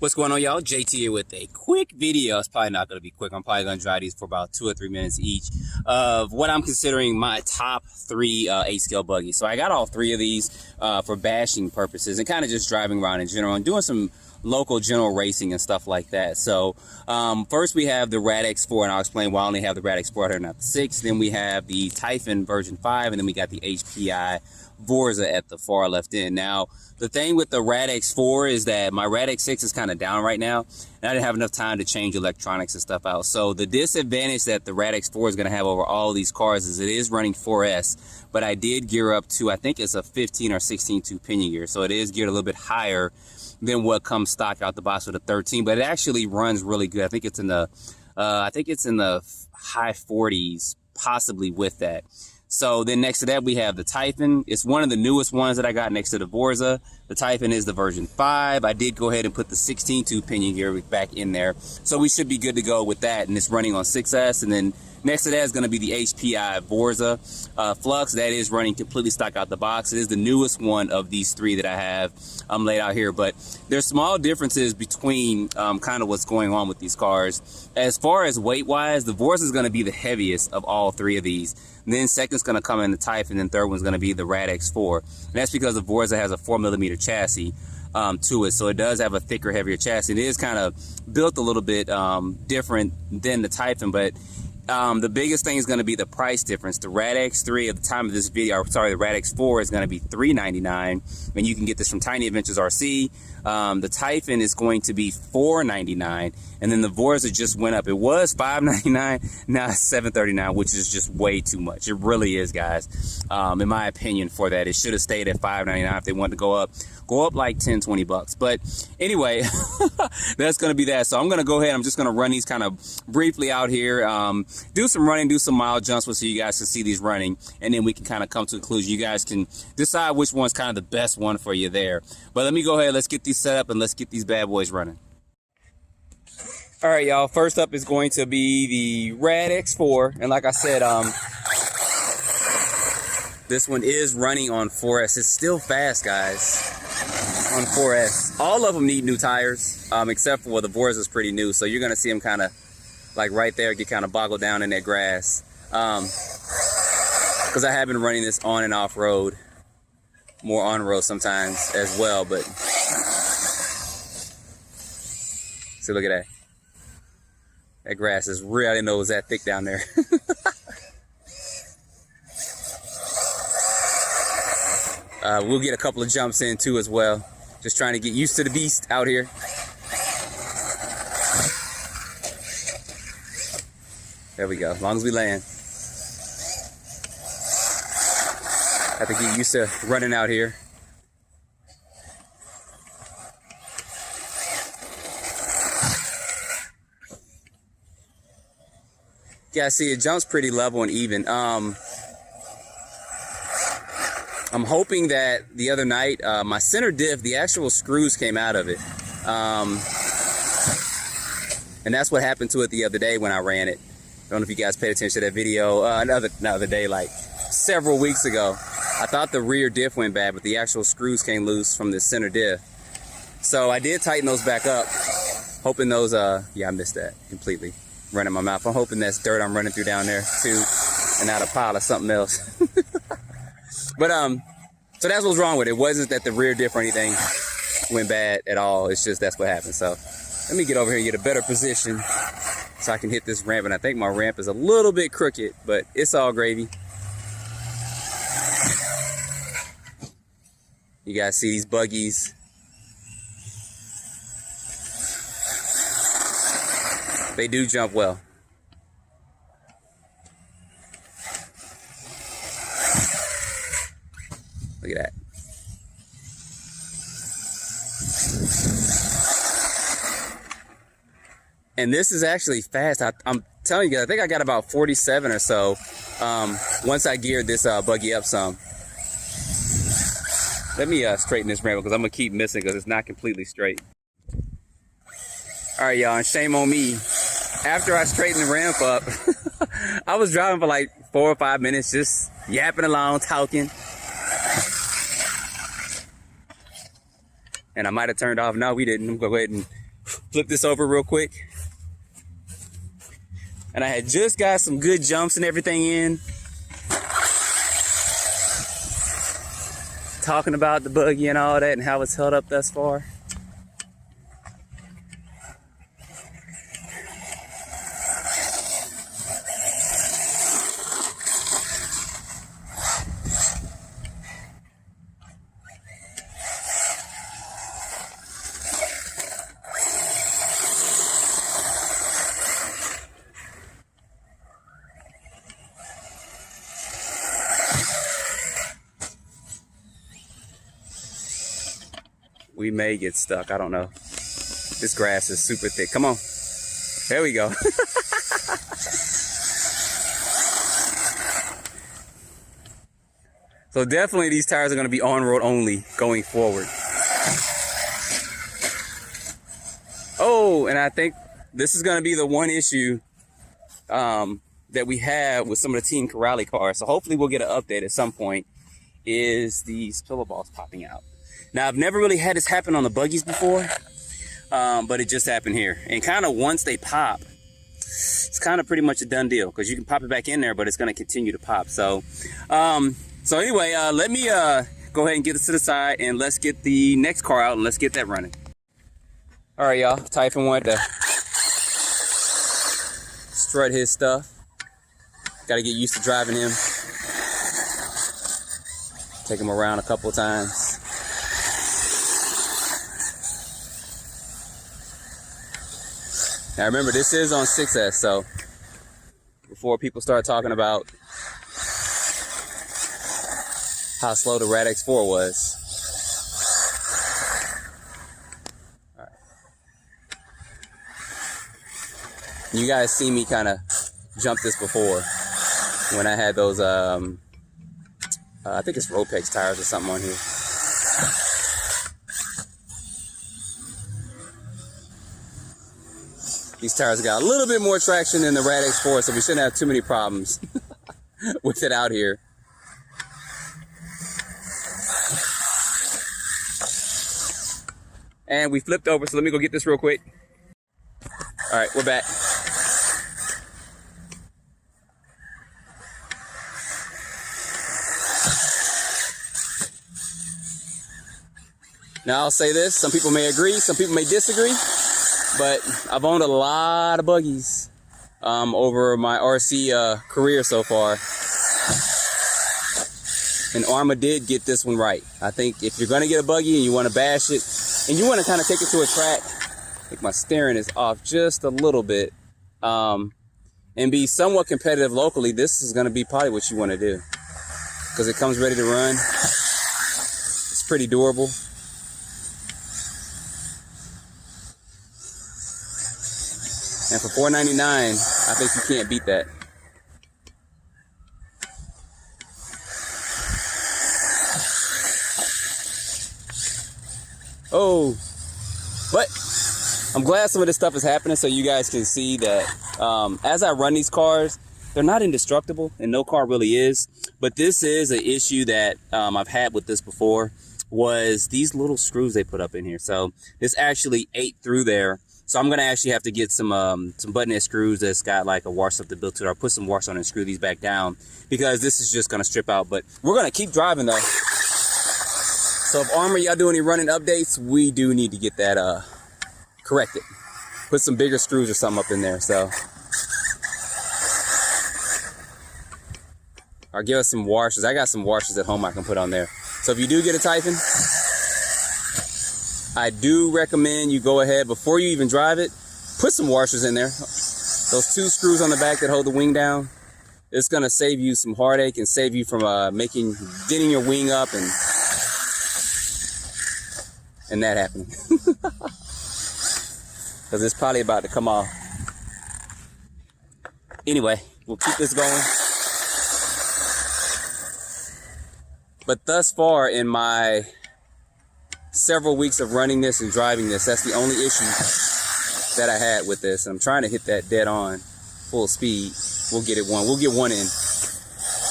What's going on, y'all? JT here with a quick video. It's probably not going to be quick. I'm probably going to drive these for about 2 or 3 minutes each of what I'm considering my top 3 8-scale buggies. So I got all 3 of these for bashing purposes and kind of just driving around in general and doing some local general racing and stuff like that. So first we have the Radix 4, and I'll explain why I only have the Radix 4 here, not the 6. Then we have the Typhon version 5, and then we got the HPI Borza at the far left end. Now, the thing with the Radix 4 is that my Radix 6 is kind of down right now, and I didn't have enough time to change electronics and stuff out. So the disadvantage that the Radix 4 is going to have over all of these cars is it is running 4S, but I did gear up to, I think it's a 15 or 16 tube pinion gear. So it is geared a little bit higher than what comes stock out the box with a 13, but it actually runs really good. I think it's in the high 40s, possibly with that. So then next to that, we have the Typhon. It's one of the newest ones that I got next to the Borza. The Typhon is the version 5. I did go ahead and put the 16 tube pinion gear back in there. So we should be good to go with that. And it's running on 6S. And then next to that is going to be the HPI Borza Flux. That is running completely stock out the box. It is the newest one of these 3 that I have laid out here. But there's small differences between kind of what's going on with these cars. As far as weight-wise, the Borza is going to be the heaviest of all 3 of these. And then second's going to come in the Typhon, and third one's going to be the Radix 4. And that's because the Borza has a 4mm chassis to it, so it does have a thicker, heavier chassis. It is kind of built a little bit different than the Typhon, but the biggest thing is going to be the price difference. The Radix 3 at the time of this video, sorry, the Radix 4 is going to be $399, and you can get this from Tiny Adventures RC. The Typhon is going to be $499, and then the Borza just went up. It was $599, now it's $739, which is just way too much. It really is, guys. In my opinion, for that, it should have stayed at $599 if they wanted to go up like 10, 20 bucks. But anyway, that's going to be that. So I'm going to go ahead. I'm just going to run these kind of briefly out here, do some running, do some mile jumps so you guys can see these running, and then we can kind of come to a conclusion. You guys can decide which one's kind of the best one for you there. But let me go ahead. Let's get these set up and let's get these bad boys running. All right, y'all. First up is going to be the Radix 4. And like I said, this one is running on 4S. It's still fast, guys, on 4S. All of them need new tires, except for, well, the Borza is pretty new. So you're going to see them kind of like right there get kind of boggled down in that grass. Because I have been running this on and off road, more on road sometimes as well. But see, look at that. That grass is real. I didn't know it was that thick down there. We'll get a couple of jumps in too as well. Just trying to get used to the beast out here. There we go, as long as we land. Have to get used to running out here. Yeah, see, it jumps pretty level and even. I'm hoping that the other night, my center diff, the actual screws came out of it. And that's what happened to it the other day when I ran it. I don't know if you guys paid attention to that video another day, like several weeks ago. I thought the rear diff went bad, but the actual screws came loose from the center diff. So I did tighten those back up, hoping those, yeah, I missed that completely. Running my mouth. I'm hoping that's dirt I'm running through down there too, and not a pile of something else. But so that's what's wrong with it. It wasn't that the rear diff or anything went bad at all. It's just that's what happened. So let me get over here and get a better position so I can hit this ramp. And I think my ramp is a little bit crooked, but it's all gravy. You guys see these buggies? They do jump well. Look at that. And this is actually fast. I'm telling you guys, I think I got about 47 or so once I geared this buggy up some. Let me straighten this ramp because I'm going to keep missing because it's not completely straight. All right, y'all, and shame on me. After I straightened the ramp up, I was driving for like 4 or 5 minutes, just yapping along, talking. And I might have turned off. No, we didn't. I'm going to go ahead and flip this over real quick. And I had just got some good jumps and everything in. Talking about the buggy and all that and how it's held up thus far. We may get stuck. I don't know. This grass is super thick. Come on. There we go. So definitely these tires are going to be on-road only going forward. Oh, and I think this is going to be the one issue that we have with some of the Team Corrali cars. So hopefully we'll get an update at some point, is these pillow balls popping out. Now, I've never really had this happen on the buggies before, but it just happened here. And kind of once they pop, it's kind of pretty much a done deal because you can pop it back in there, but it's going to continue to pop. So, anyway, let me go ahead and get this to the side and let's get the next car out and let's get that running. All right, y'all. Typhon wanted to strut his stuff. Got to get used to driving him. Take him around a couple of times. Now remember, this is on 6S, so before people start talking about how slow the Radix 4 was. All right. You guys see me kind of jump this before when I had those, I think it's Ropex tires or something on here. These tires got a little bit more traction than the Radix 4, so we shouldn't have too many problems with it out here. And we flipped over, so let me go get this real quick. All right, we're back. Now I'll say this, some people may agree, some people may disagree. But I've owned a lot of buggies over my RC career so far. And Arma did get this one right. I think if you're going to get a buggy and you want to bash it, and you want to kind of take it to a track, I think my steering is off just a little bit, and be somewhat competitive locally, this is going to be probably what you want to do. Because it comes ready to run. It's pretty durable. And for $4.99, I think you can't beat that. Oh, but I'm glad some of this stuff is happening so you guys can see that as I run these cars, they're not indestructible, and no car really is. But this is an issue that I've had with this before, was these little screws they put up in here. So this actually ate through there. So I'm going to actually have to get some buttonhead screws that's got like a wash something built to it, or put some wash on and screw these back down, because this is just going to strip out. But we're going to keep driving though. So if Arma, y'all do any running updates, we do need to get that corrected. Put some bigger screws or something up in there. So, or give us some washers. I got some washers at home I can put on there. So if you do get a Typhon, I do recommend you go ahead, before you even drive it, put some washers in there. Those 2 screws on the back that hold the wing down, it's going to save you some heartache and save you from denting your wing up and that happening. Because it's probably about to come off. Anyway, we'll keep this going. But thus far in my several weeks of running this and driving this, that's the only issue that I had with this. I'm trying to hit that dead on full speed. We'll get it one. We'll get one in.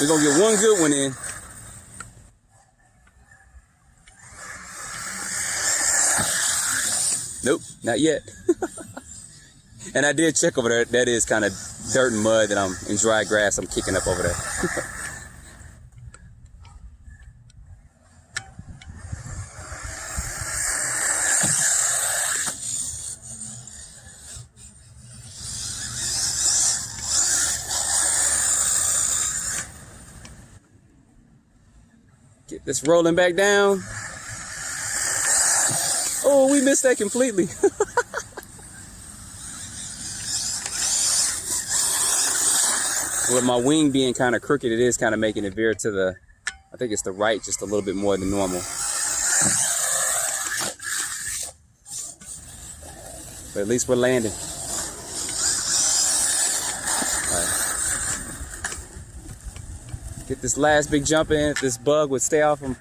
We're going to get one good one in. Nope, not yet. And I did check over there. That is kind of dirt and mud that in dry grass I'm kicking up over there. Get this rolling back down. Oh, we missed that completely. With my wing being kind of crooked, it is kind of making it veer to the, I think it's the right just a little bit more than normal. But at least we're landing. All right. Get this last big jump in. If this bug would stay off from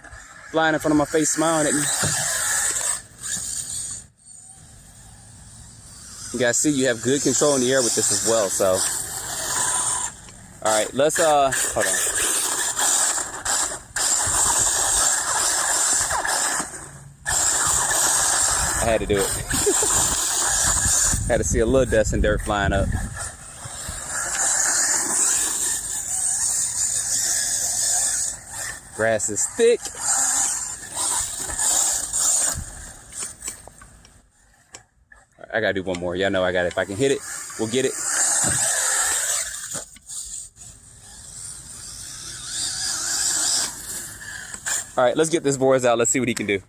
flying in front of my face, smiling at me. You guys see, you have good control in the air with this as well, so. All right, let's, hold on. I had to do it. Had to see a little dust and dirt flying up. Grass is thick. All right, I gotta do one more. Y'all know I got it. If I can hit it, we'll get it. All right, let's get this Borza out. Let's see what he can do.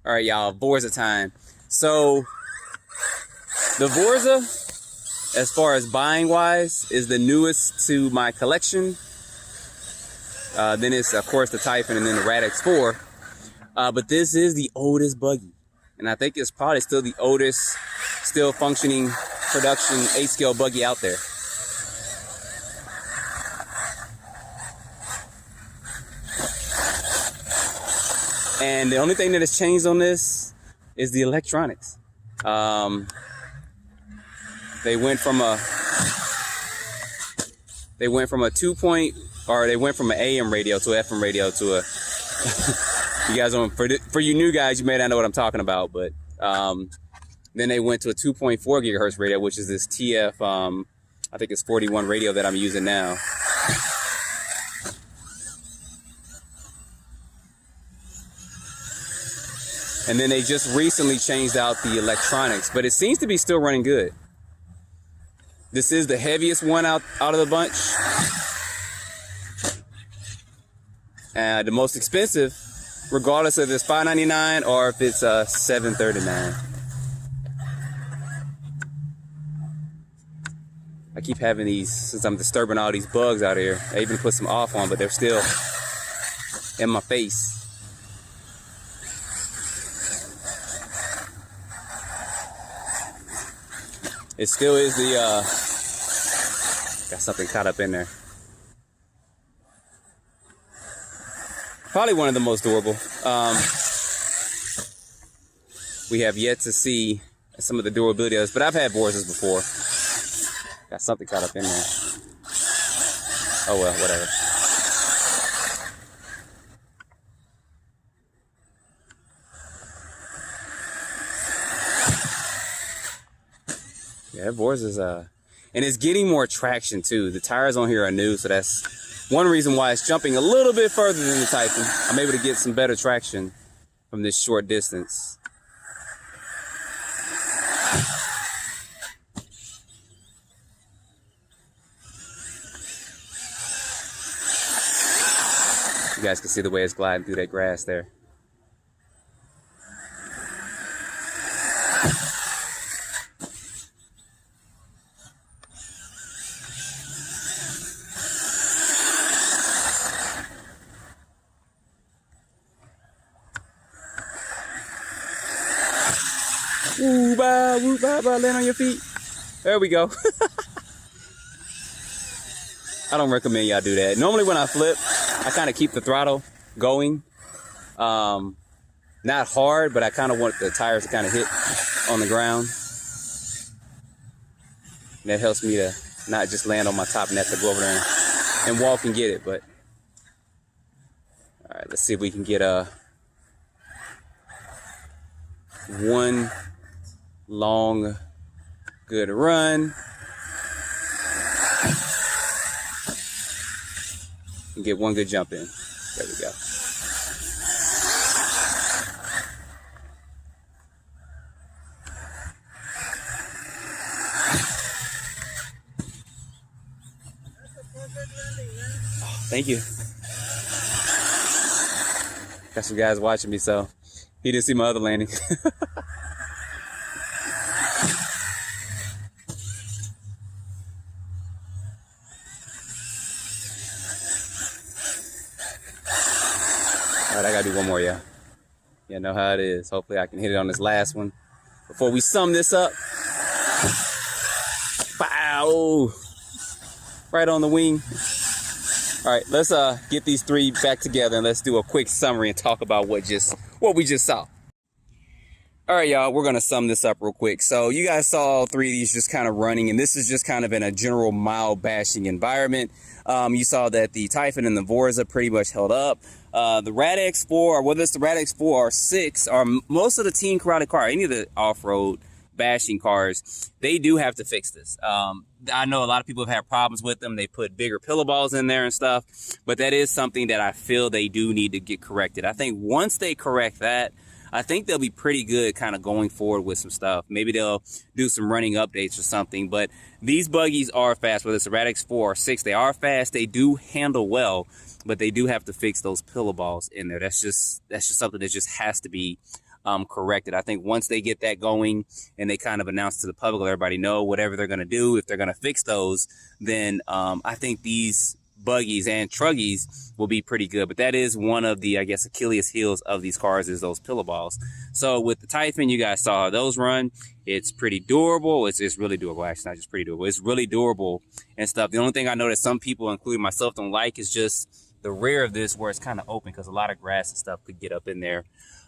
All right, y'all, Borza time. So the Borza, as far as buying wise, is the newest to my collection. Then it's, of course, the Typhon and then the Radix 4. But this is the oldest buggy. And I think it's probably still the oldest, still functioning production 8-scale buggy out there. And the only thing that has changed on this is the electronics. They went from a 2-point, or they went from an AM radio to an FM radio to a, you guys don't, for you new guys, you may not know what I'm talking about, but then they went to a 2.4 gigahertz radio, which is this TF, I think it's 41 radio that I'm using now. And then they just recently changed out the electronics, but it seems to be still running good. This is the heaviest one out of the bunch. The most expensive, regardless if it's $5.99 or if it's $7.39. I keep having these, since I'm disturbing all these bugs out here. I even put some off on, but they're still in my face. It still is the, got something caught up in there. Probably one of the most durable. We have yet to see some of the durability of this, but I've had Borzas before. Got something caught up in there. Oh well, whatever. Yeah, Borza's and it's getting more traction too. The tires on here are new, so that's one reason why it's jumping a little bit further than the Typhon. I'm able to get some better traction from this short distance. You guys can see the way it's gliding through that grass there. Woo ba, land on your feet. There we go. I don't recommend y'all do that. Normally when I flip, I kind of keep the throttle going. Not hard, but I kind of want the tires to kind of hit on the ground. And that helps me to not just land on my top net to go over there and walk and get it. But all right, let's see if we can get one long, good run. And get one good jump in. There we go. Thank you. Got some guys watching me, so he didn't see my other landing. All right, I gotta do one more, yeah. Yeah, know how it is. Hopefully I can hit it on this last one before we sum this up. Wow! Right on the wing. All right, let's get these three back together and let's do a quick summary and talk about what we just saw. All right, y'all, we're gonna sum this up real quick. So you guys saw all three of these just kind of running, and this is just kind of in a general mild bashing environment. You saw that the Typhon and the Borza pretty much held up. The Rad-X 4, or whether it's the Rad-X 4 or 6, or most of the Team Karate car, any of the off-road bashing cars, they do have to fix this. I know a lot of people have had problems with them. They put bigger pillow balls in there and stuff, but that is something that I feel they do need to get corrected. I think once they correct that, I think they'll be pretty good kind of going forward with some stuff. Maybe they'll do some running updates or something, but these buggies are fast, whether it's a Rad-X 4 or 6, they are fast. They do handle well, but they do have to fix those pillow balls in there. That's just something that just has to be corrected. I think once they get that going and they kind of announce to the public, let everybody know whatever they're going to do, if they're going to fix those, then I think these buggies and truggies will be pretty good. But that is one of the, I guess, Achilles heels of these cars is those pillow balls. So with the Typhon, you guys saw how those run. It's pretty durable. It's really durable. Actually, not just pretty durable. It's really durable and stuff. The only thing I know that some people, including myself, don't like is just the rear of this where it's kind of open because a lot of grass and stuff could get up in there.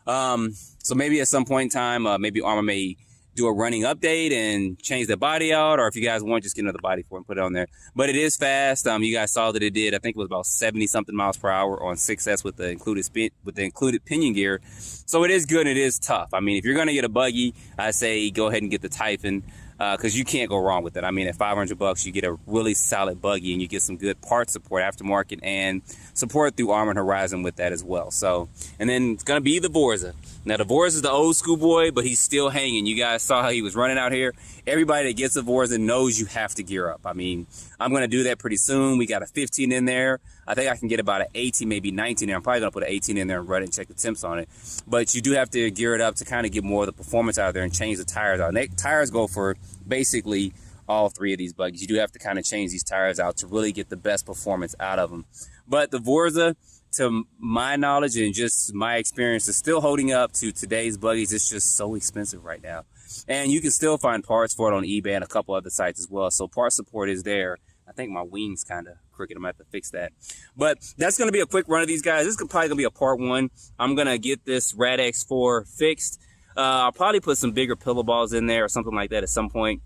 So maybe at some point in time, maybe Armor may do a running update and change the body out, or if you guys want, just get another body for it and put it on there. But it is fast. You guys saw that it did, I think it was about 70 something miles per hour on 6S with the included pinion gear. So it is good and it is tough. I mean, if you're going to get a buggy, I say go ahead and get the Typhon, because you can't go wrong with it. I mean, at $500, you get a really solid buggy and you get some good part support, aftermarket, and support through Armored Horizon with that as well. So, and then it's going to be the Borza. Now, the Borza is the old school boy, but he's still hanging. You guys saw how he was running out here. Everybody that gets a Borza knows you have to gear up. I mean, I'm going to do that pretty soon. We got a 15 in there. I think I can get about an 18, maybe 19 there. I'm probably going to put an 18 in there and run it and check the temps on it. But you do have to gear it up to kind of get more of the performance out of there and change the tires out. And they, tires go for basically all three of these buggies. You do have to kind of change these tires out to really get the best performance out of them. But the Borza, to my knowledge and just my experience, is still holding up to today's buggies. It's just so expensive right now. And you can still find parts for it on eBay and a couple other sites as well. So part support is there. I think my wing's kind of crooked. I'm gonna have to fix that. But that's gonna be a quick run of these guys. This is probably gonna be a part one. I'm gonna get this Rad-X 4 fixed. I'll probably put some bigger pillow balls in there or something like that at some point.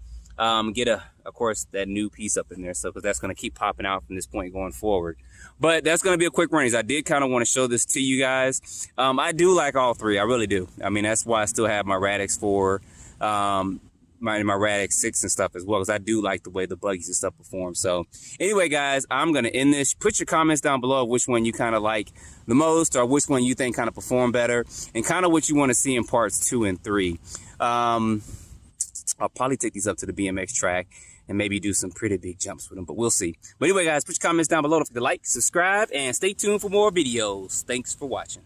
Get of course, that new piece up in there, so because that's gonna keep popping out from this point going forward. But that's gonna be a quick run. I did kind of want to show this to you guys. I do like all three. I really do. I mean, that's why I still have my Rad-X 4. My Rad-X 6 and stuff as well, because I do like the way the buggies and stuff perform. So anyway, guys, I'm going to end this. Put your comments down below of which one you kind of like the most, or which one you think kind of perform better, and kind of what you want to see in parts 2 and 3. I'll probably take these up to the BMX track and maybe do some pretty big jumps with them, but we'll see. But anyway, guys, put your comments down below. Don't forget to like, subscribe, and stay tuned for more videos. Thanks for watching.